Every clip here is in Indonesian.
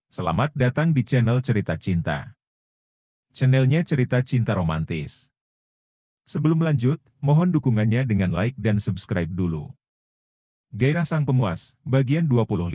Selamat datang di channel Cerita Cinta. Channelnya cerita cinta romantis. Sebelum lanjut, mohon dukungannya dengan like dan subscribe dulu. Gairah Sang Pemuas, bagian 25.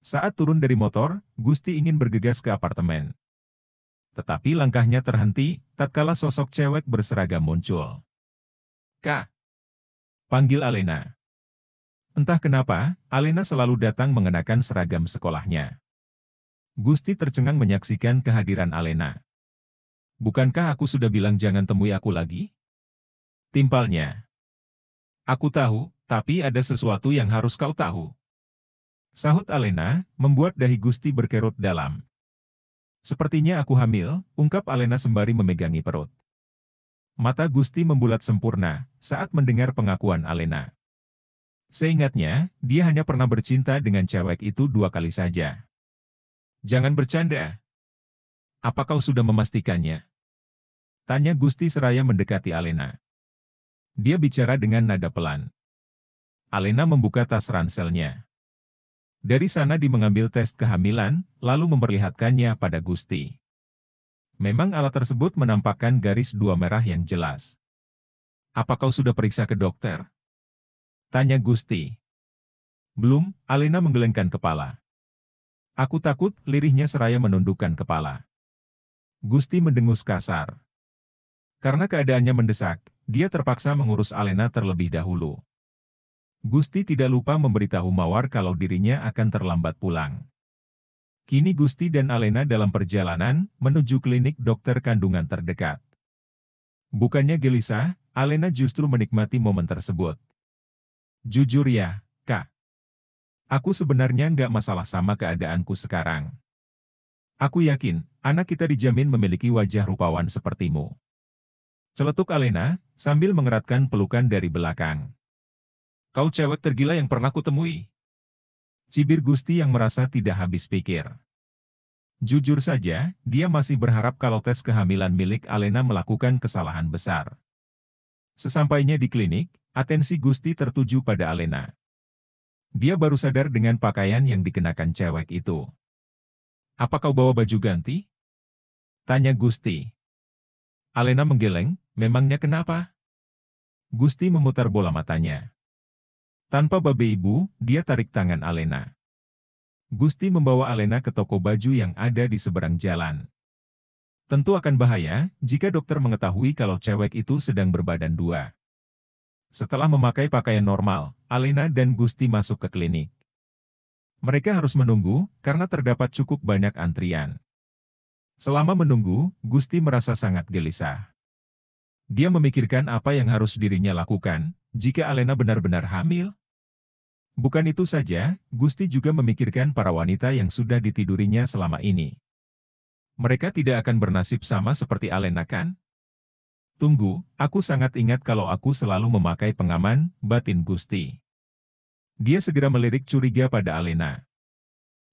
Saat turun dari motor, Gusti ingin bergegas ke apartemen. Tetapi langkahnya terhenti, tatkala sosok cewek berseragam muncul. "Kak!" panggil Alena. Entah kenapa, Alena selalu datang mengenakan seragam sekolahnya. Gusti tercengang menyaksikan kehadiran Alena. "Bukankah aku sudah bilang jangan temui aku lagi?" timpalnya. "Aku tahu, tapi ada sesuatu yang harus kau tahu," sahut Alena, membuat dahi Gusti berkerut dalam. "Sepertinya aku hamil," ungkap Alena sembari memegangi perut. Mata Gusti membulat sempurna saat mendengar pengakuan Alena. Seingatnya, dia hanya pernah bercinta dengan cewek itu 2 kali saja. "Jangan bercanda. Apa kau sudah memastikannya?" tanya Gusti seraya mendekati Alena. Dia bicara dengan nada pelan. Alena membuka tas ranselnya. Dari sana dia mengambil tes kehamilan, lalu memperlihatkannya pada Gusti. Memang alat tersebut menampakkan garis 2 merah yang jelas. "Apa kau sudah periksa ke dokter?" tanya Gusti. "Belum," Alena menggelengkan kepala. "Aku takut," lirihnya seraya menundukkan kepala. Gusti mendengus kasar. Karena keadaannya mendesak, dia terpaksa mengurus Alena terlebih dahulu. Gusti tidak lupa memberitahu Mawar kalau dirinya akan terlambat pulang. Kini Gusti dan Alena dalam perjalanan menuju klinik dokter kandungan terdekat. Bukannya gelisah, Alena justru menikmati momen tersebut. "Jujur ya, Kak. Aku sebenarnya nggak masalah sama keadaanku sekarang. Aku yakin, anak kita dijamin memiliki wajah rupawan sepertimu," celetuk Alena, sambil mengeratkan pelukan dari belakang. "Kau cewek tergila yang pernah kutemui," cibir Gusti yang merasa tidak habis pikir. Jujur saja, dia masih berharap kalau tes kehamilan milik Alena melakukan kesalahan besar. Sesampainya di klinik, atensi Gusti tertuju pada Alena. Dia baru sadar dengan pakaian yang dikenakan cewek itu. "Apa kau bawa baju ganti?" tanya Gusti. Alena menggeleng, "Memangnya kenapa?" Gusti memutar bola matanya. Tanpa babe ibu, dia tarik tangan Alena. Gusti membawa Alena ke toko baju yang ada di seberang jalan. Tentu akan bahaya jika dokter mengetahui kalau cewek itu sedang berbadan 2. Setelah memakai pakaian normal, Alena dan Gusti masuk ke klinik. Mereka harus menunggu karena terdapat cukup banyak antrian. Selama menunggu, Gusti merasa sangat gelisah. Dia memikirkan apa yang harus dirinya lakukan jika Alena benar-benar hamil. Bukan itu saja, Gusti juga memikirkan para wanita yang sudah ditidurinya selama ini. Mereka tidak akan bernasib sama seperti Alena kan? "Tunggu, aku sangat ingat kalau aku selalu memakai pengaman," batin Gusti. Dia segera melirik curiga pada Alena.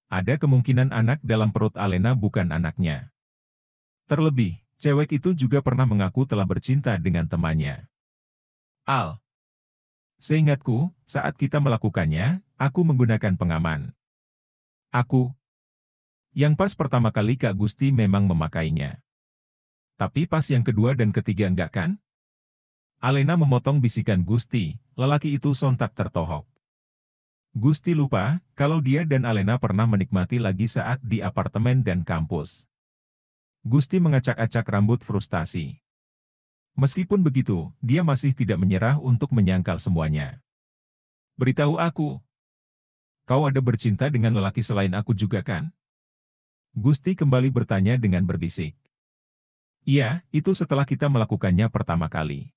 Ada kemungkinan anak dalam perut Alena bukan anaknya. Terlebih, cewek itu juga pernah mengaku telah bercinta dengan temannya. "Al, seingatku, saat kita melakukannya, aku menggunakan pengaman. Aku." Yang pas pertama kali Kak Gusti memang memakainya. "Tapi pas yang kedua dan ketiga enggak kan?" Alena memotong bisikan Gusti, lelaki itu sontak tertohok. Gusti lupa kalau dia dan Alena pernah menikmati lagi saat di apartemen dan kampus. Gusti mengacak-acak rambut frustasi. Meskipun begitu, dia masih tidak menyerah untuk menyangkal semuanya. "Beritahu aku, kau ada bercinta dengan lelaki selain aku juga kan?" Gusti kembali bertanya dengan berbisik. "Iya, itu setelah kita melakukannya pertama kali.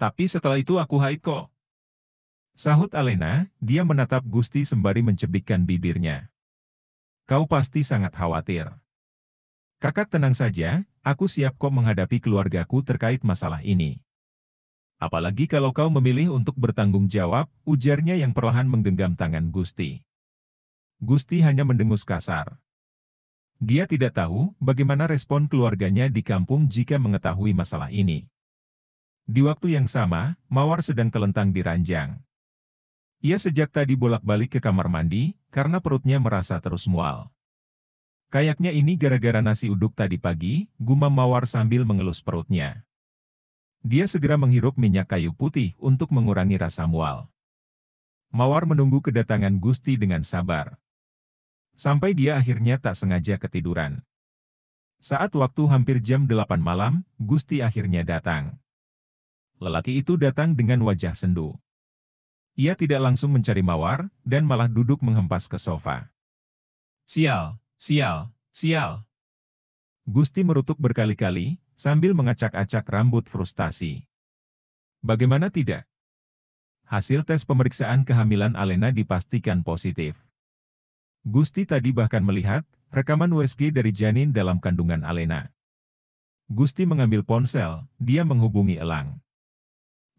Tapi setelah itu aku haid kok," sahut Alena, dia menatap Gusti sembari mencebikkan bibirnya. "Kau pasti sangat khawatir." "Kakak tenang saja, aku siap kok menghadapi keluargaku terkait masalah ini. Apalagi kalau kau memilih untuk bertanggung jawab," ujarnya yang perlahan menggenggam tangan Gusti. Gusti hanya mendengus kasar. Dia tidak tahu bagaimana respon keluarganya di kampung jika mengetahui masalah ini. Di waktu yang sama, Mawar sedang telentang di ranjang. Ia sejak tadi bolak-balik ke kamar mandi, karena perutnya merasa terus mual. Kayaknya ini gara-gara nasi uduk tadi pagi, gumam Mawar sambil mengelus perutnya. Dia segera menghirup minyak kayu putih untuk mengurangi rasa mual. Mawar menunggu kedatangan Gusti dengan sabar. Sampai dia akhirnya tak sengaja ketiduran. Saat waktu hampir jam 8 malam, Gusti akhirnya datang. Lelaki itu datang dengan wajah sendu. Ia tidak langsung mencari Mawar, dan malah duduk menghempas ke sofa. Sial, sial, sial. Gusti merutuk berkali-kali, sambil mengacak-acak rambut frustasi. Bagaimana tidak? Hasil tes pemeriksaan kehamilan Alena dipastikan positif. Gusti tadi bahkan melihat rekaman USG dari janin dalam kandungan Alena. Gusti mengambil ponsel, dia menghubungi Elang.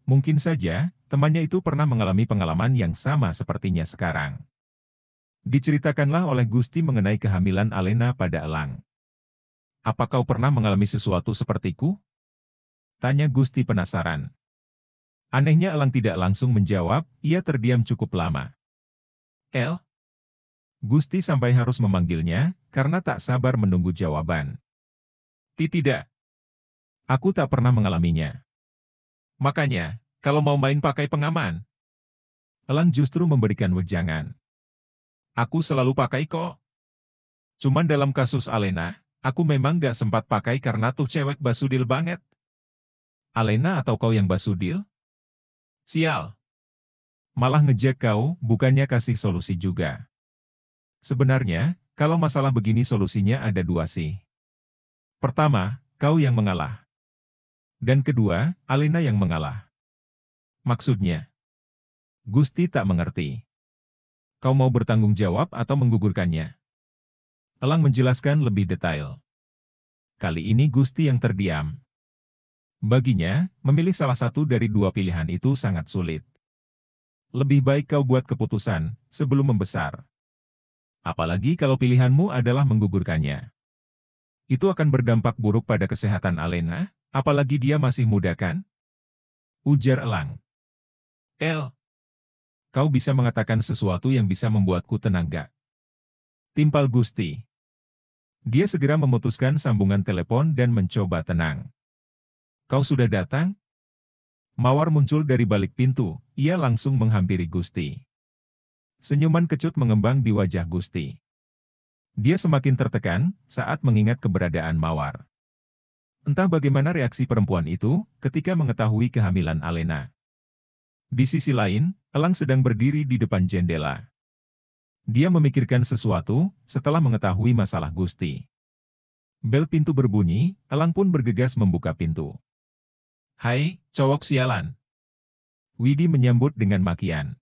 Mungkin saja, temannya itu pernah mengalami pengalaman yang sama sepertinya sekarang. Diceritakanlah oleh Gusti mengenai kehamilan Alena pada Elang. Apa kau pernah mengalami sesuatu sepertiku? Tanya Gusti penasaran. Anehnya Elang tidak langsung menjawab, ia terdiam cukup lama. El? Gusti sampai harus memanggilnya, karena tak sabar menunggu jawaban. Tidak. Aku tak pernah mengalaminya. Makanya, kalau mau main pakai pengaman. Elang justru memberikan wejangan. Aku selalu pakai kok. Cuman dalam kasus Alena, aku memang gak sempat pakai karena tuh cewek basudil banget. Alena atau kau yang basudil? Sial. Malah ngejek kau, bukannya kasih solusi juga. Sebenarnya, kalau masalah begini solusinya ada dua sih. Pertama, kau yang mengalah. Dan kedua, Alena yang mengalah. Maksudnya? Gusti tak mengerti. Kau mau bertanggung jawab atau menggugurkannya? Elang menjelaskan lebih detail. Kali ini Gusti yang terdiam. Baginya, memilih salah satu dari dua pilihan itu sangat sulit. Lebih baik kau buat keputusan, sebelum membesar. Apalagi kalau pilihanmu adalah menggugurkannya. Itu akan berdampak buruk pada kesehatan Alena, apalagi dia masih muda kan? Ujar Elang. El, kau bisa mengatakan sesuatu yang bisa membuatku tenang gak? Timpal Gusti. Dia segera memutuskan sambungan telepon dan mencoba tenang. Kau sudah datang? Mawar muncul dari balik pintu, ia langsung menghampiri Gusti. Senyuman kecut mengembang di wajah Gusti. Dia semakin tertekan saat mengingat keberadaan Mawar. Entah bagaimana reaksi perempuan itu ketika mengetahui kehamilan Alena. Di sisi lain, Elang sedang berdiri di depan jendela. Dia memikirkan sesuatu setelah mengetahui masalah Gusti. Bel pintu berbunyi, Elang pun bergegas membuka pintu. Hai, cowok sialan. Widi menyambut dengan makian.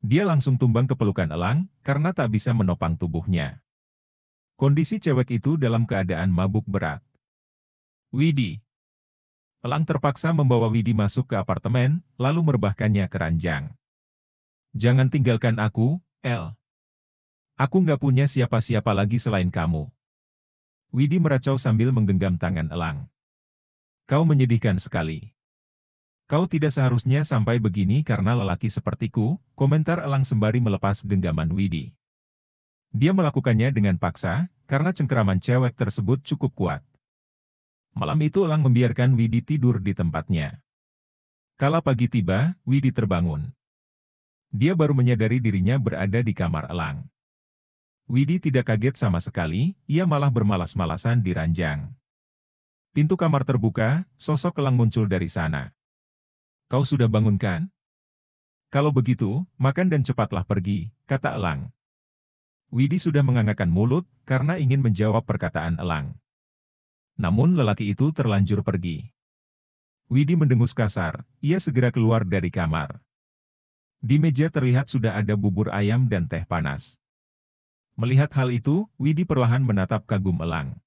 Dia langsung tumbang ke pelukan Elang karena tak bisa menopang tubuhnya. Kondisi cewek itu dalam keadaan mabuk berat. Widi. Elang terpaksa membawa Widi masuk ke apartemen, lalu merebahkannya ke ranjang. Jangan tinggalkan aku, El. Aku nggak punya siapa-siapa lagi selain kamu. Widi meracau sambil menggenggam tangan Elang. Kau menyedihkan sekali. Kau tidak seharusnya sampai begini karena lelaki sepertiku, komentar Elang sembari melepas genggaman Widi. Dia melakukannya dengan paksa, karena cengkeraman cewek tersebut cukup kuat. Malam itu Elang membiarkan Widi tidur di tempatnya. Kala pagi tiba, Widi terbangun. Dia baru menyadari dirinya berada di kamar Elang. Widi tidak kaget sama sekali, ia malah bermalas-malasan di ranjang. Pintu kamar terbuka, sosok Elang muncul dari sana. Kau sudah bangun kan? Kalau begitu, makan dan cepatlah pergi, kata Elang. Widi sudah mengangangkan mulut, karena ingin menjawab perkataan Elang. Namun lelaki itu terlanjur pergi. Widi mendengus kasar, ia segera keluar dari kamar. Di meja terlihat sudah ada bubur ayam dan teh panas. Melihat hal itu, Widi perlahan menatap kagum Elang.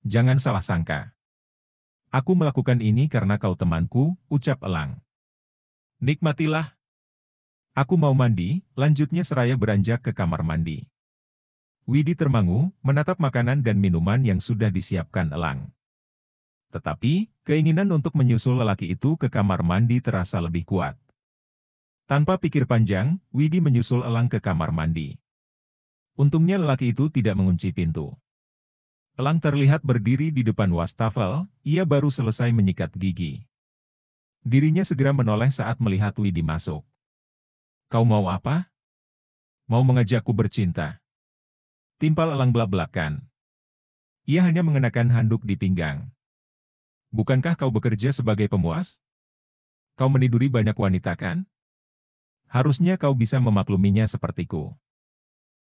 Jangan salah sangka. Aku melakukan ini karena kau temanku, ucap Elang. Nikmatilah. Aku mau mandi, lanjutnya seraya beranjak ke kamar mandi. Widi termangu, menatap makanan dan minuman yang sudah disiapkan Elang. Tetapi, keinginan untuk menyusul lelaki itu ke kamar mandi terasa lebih kuat. Tanpa pikir panjang, Widi menyusul Elang ke kamar mandi. Untungnya lelaki itu tidak mengunci pintu. Elang terlihat berdiri di depan wastafel, ia baru selesai menyikat gigi. Dirinya segera menoleh saat melihat Widi masuk. "Kau mau apa?" "Mau mengajakku bercinta." Timpal Elang belak-belakan. Ia hanya mengenakan handuk di pinggang. "Bukankah kau bekerja sebagai pemuas? Kau meniduri banyak wanita kan? Harusnya kau bisa memakluminya sepertiku.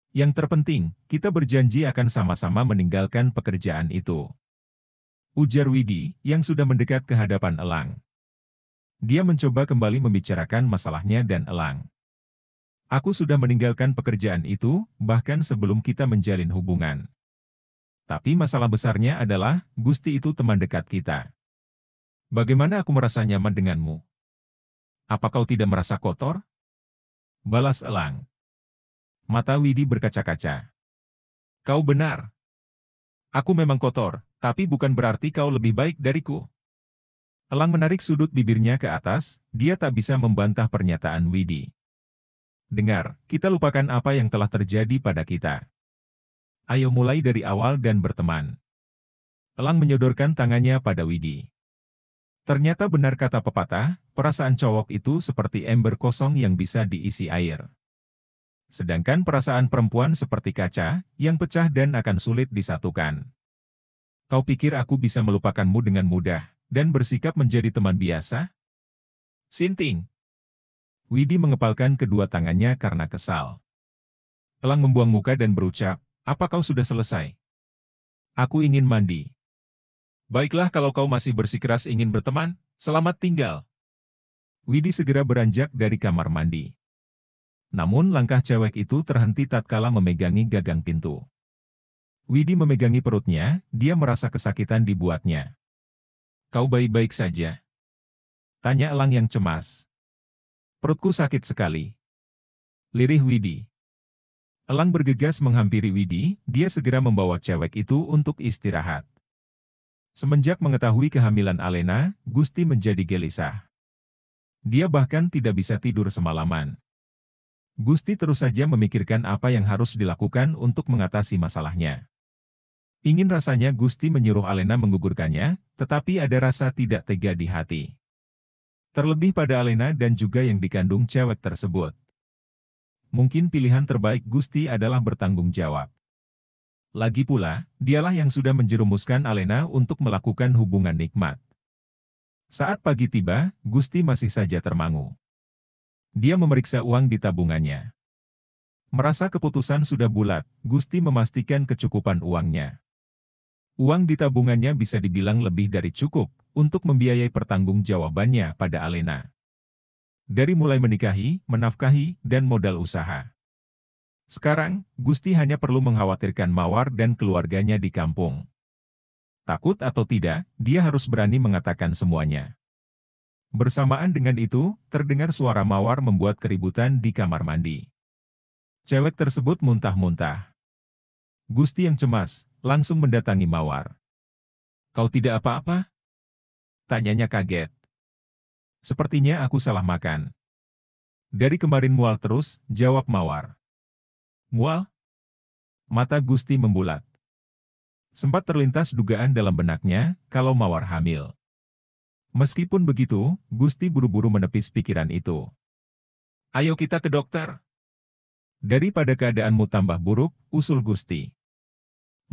Yang terpenting, kita berjanji akan sama-sama meninggalkan pekerjaan itu," ujar Widi, yang sudah mendekat ke hadapan Elang. Dia mencoba kembali membicarakan masalahnya dan Elang. "Aku sudah meninggalkan pekerjaan itu, bahkan sebelum kita menjalin hubungan. Tapi masalah besarnya adalah, Gusti itu teman dekat kita. Bagaimana aku merasa nyaman denganmu? Apa kau tidak merasa kotor?" balas Elang. Mata Widi berkaca-kaca. "Kau benar. Aku memang kotor, tapi bukan berarti kau lebih baik dariku." Elang menarik sudut bibirnya ke atas, dia tak bisa membantah pernyataan Widi. "Dengar, kita lupakan apa yang telah terjadi pada kita. Ayo mulai dari awal dan berteman." Elang menyodorkan tangannya pada Widi. Ternyata benar kata pepatah, perasaan cowok itu seperti ember kosong yang bisa diisi air. Sedangkan perasaan perempuan seperti kaca, yang pecah dan akan sulit disatukan. "Kau pikir aku bisa melupakanmu dengan mudah, dan bersikap menjadi teman biasa?" "Sinting!" Widi mengepalkan kedua tangannya karena kesal. Elang membuang muka dan berucap, "Apa kau sudah selesai? Aku ingin mandi." "Baiklah kalau kau masih bersikeras ingin berteman, selamat tinggal." Widi segera beranjak dari kamar mandi. Namun langkah cewek itu terhenti tatkala memegangi gagang pintu. Widi memegangi perutnya, dia merasa kesakitan dibuatnya. "Kau baik-baik saja?" tanya Elang yang cemas. "Perutku sakit sekali," lirih Widi. Elang bergegas menghampiri Widi, dia segera membawa cewek itu untuk istirahat. Semenjak mengetahui kehamilan Alena, Gusti menjadi gelisah. Dia bahkan tidak bisa tidur semalaman. Gusti terus saja memikirkan apa yang harus dilakukan untuk mengatasi masalahnya. Ingin rasanya Gusti menyuruh Alena menggugurkannya, tetapi ada rasa tidak tega di hati. Terlebih pada Alena dan juga yang dikandung cewek tersebut. Mungkin pilihan terbaik Gusti adalah bertanggung jawab. Lagi pula, dialah yang sudah menjerumuskan Alena untuk melakukan hubungan nikmat. Saat pagi tiba, Gusti masih saja termangu. Dia memeriksa uang di tabungannya. Merasa keputusan sudah bulat, Gusti memastikan kecukupan uangnya. Uang di tabungannya bisa dibilang lebih dari cukup untuk membiayai pertanggungjawabannya pada Alena. Dari mulai menikahi, menafkahi, dan modal usaha. Sekarang, Gusti hanya perlu mengkhawatirkan Mawar dan keluarganya di kampung. Takut atau tidak, dia harus berani mengatakan semuanya. Bersamaan dengan itu, terdengar suara Mawar membuat keributan di kamar mandi. Cewek tersebut muntah-muntah. Gusti yang cemas, langsung mendatangi Mawar. "Kau tidak apa-apa?" tanyanya kaget. "Sepertinya aku salah makan." "Dari kemarin mual terus," jawab Mawar. "Mual?" Mata Gusti membulat. Sempat terlintas dugaan dalam benaknya, kalau Mawar hamil. Meskipun begitu, Gusti buru-buru menepis pikiran itu. "Ayo kita ke dokter. Daripada keadaanmu tambah buruk," usul Gusti.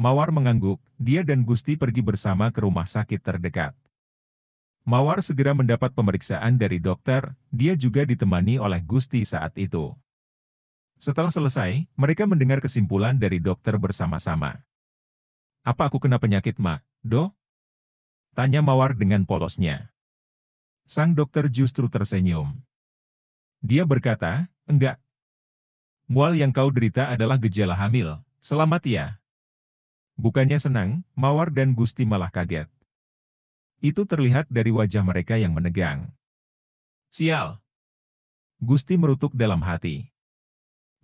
Mawar mengangguk, dia dan Gusti pergi bersama ke rumah sakit terdekat. Mawar segera mendapat pemeriksaan dari dokter, dia juga ditemani oleh Gusti saat itu. Setelah selesai, mereka mendengar kesimpulan dari dokter bersama-sama. "Apa aku kena penyakit, Mak, Do?" tanya Mawar dengan polosnya. Sang dokter justru tersenyum. Dia berkata, "Enggak. Mual yang kau derita adalah gejala hamil, selamat ya." Bukannya senang, Mawar dan Gusti malah kaget. Itu terlihat dari wajah mereka yang menegang. "Sial!" Gusti merutuk dalam hati.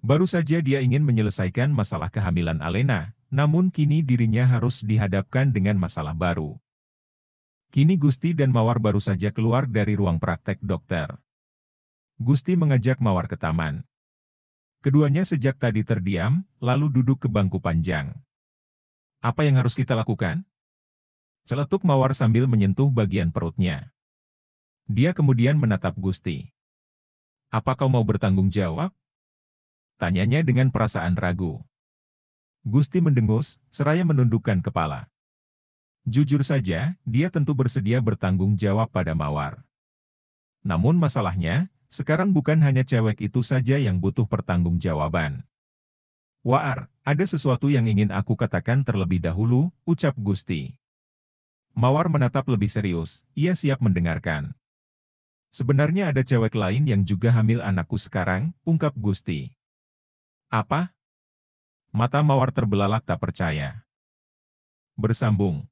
Baru saja dia ingin menyelesaikan masalah kehamilan Alena, namun kini dirinya harus dihadapkan dengan masalah baru. Kini Gusti dan Mawar baru saja keluar dari ruang praktek dokter. Gusti mengajak Mawar ke taman. Keduanya sejak tadi terdiam, lalu duduk ke bangku panjang. Apa yang harus kita lakukan? Celetuk Mawar sambil menyentuh bagian perutnya. Dia kemudian menatap Gusti. Apa kau mau bertanggung jawab? Tanyanya dengan perasaan ragu. Gusti mendengus, seraya menundukkan kepala. Jujur saja, dia tentu bersedia bertanggung jawab pada Mawar. Namun masalahnya, sekarang bukan hanya cewek itu saja yang butuh pertanggungjawaban. Waar, ada sesuatu yang ingin aku katakan terlebih dahulu, ucap Gusti. Mawar menatap lebih serius, ia siap mendengarkan. Sebenarnya ada cewek lain yang juga hamil anakku sekarang, ungkap Gusti. Apa? Mata Mawar terbelalak tak percaya. Bersambung.